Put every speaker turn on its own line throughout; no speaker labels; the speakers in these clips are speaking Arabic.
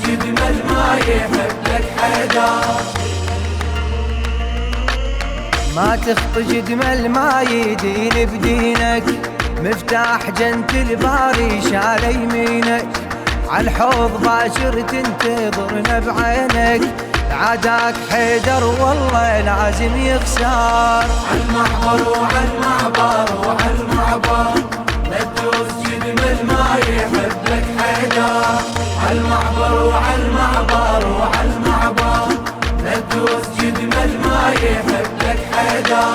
جدمل ما يحب لك حدا.
ما تخط جدمل ما يدين بدينك، مفتاح جنة الباري شال يمينك، عالحوض باشر تنتظرنا بعينك، عاداك حيدر والله لازم يخسر.
عالمحبر وعالمعبر وعالمعبر لا تدوس جدمل ما يحب لك حدا. عالمحبر وعالمعبر وعالمعبر لا تدوس جدمل ما يحب لك حدا.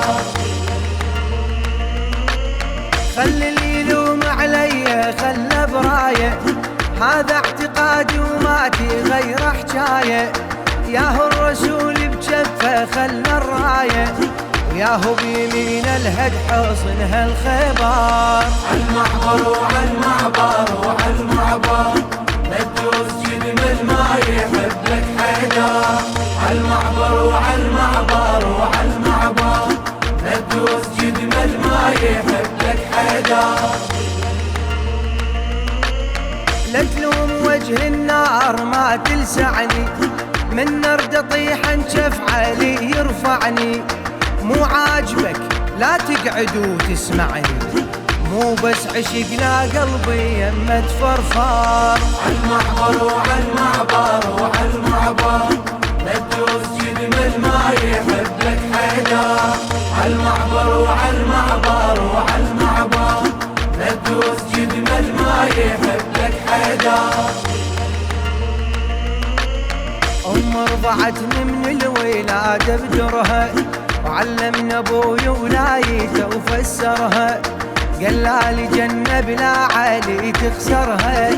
خل اللي يلوم علي خله برايه، هذا اعتقادي وما تغير حجايه، ياهو الرسول بجفه خلى الرايه، وياهو بيمين الهد حصنها الخبر.
عالمحبر وعالمعبر وعالمعبر لا تدوس جدمل ما يحب لك حدا. عالمحبر وعالمعبر وعالمعبر لا تدوس جدمل ما يحب لك حدا.
لا تلوم وجه النار ما تلسعني، من نرد طيح انشف علي يرفعني، مو عاجبك لا تقعد وتسمعني، مو بس عشق لا قلبي يما تفرفر.
عالمحبر وعالمعبر وعالمعبر لا تدوس جدمل ما يحب لك حدا. عالمحبر وعالمعبر وعالمعبر لا تدوس جدمل ما يحب لك حدا.
رضعتني من الولادة بدرها، وعلمنا ابوي ولايته وفسرها، قال جنة بلا علي تخسرها،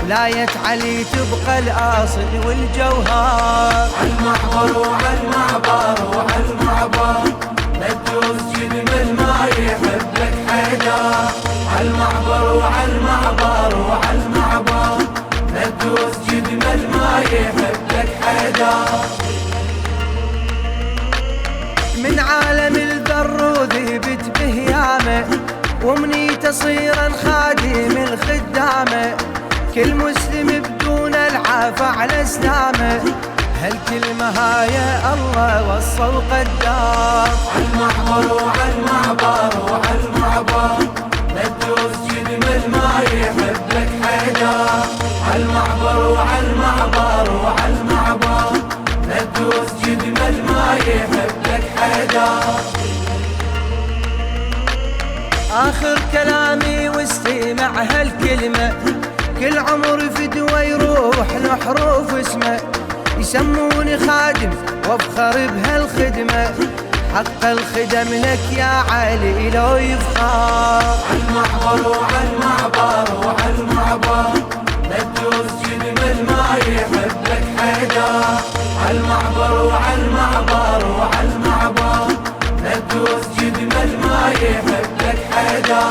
ولاية علي تبقى الأصل والجوهر.
عالمحبر وعالمعبر وعالمعبر لا تدوس جدمل ما يحب لك حدا. عالمحبر وعالمعبر وعالمعبر لا تدوس جدمل ما يحب لك حدا.
من عالم الذر وذهبت به يامه، ومني تصيرا خادم الخدامه، كل مسلم بدون العافى على اسلامه، هالكلمة هاي الله وصل قدام.
عالمحبر وعالمعبر وعالمعبر لا تدوس جدمل ما يحب لك حدا. عالمحبر وعالمعبر وعالمعبر لا تدوس جدمل ما يحب لك حدا.
آخر كلامي واستمع هالكلمة، كل عمر فدوى يروح لحروف اسمه، يسموني خادم وافخر بهالخدمة، حق الخدم لك يا علي لو يفخر.
عالمحبر وعالمعبر وعالمعبر لا تدوس جدمل ما يحب لك حدا. عالمحبر وعالمعبر وعالمعبر لا تدوس جدمل ما يحب لك حدا.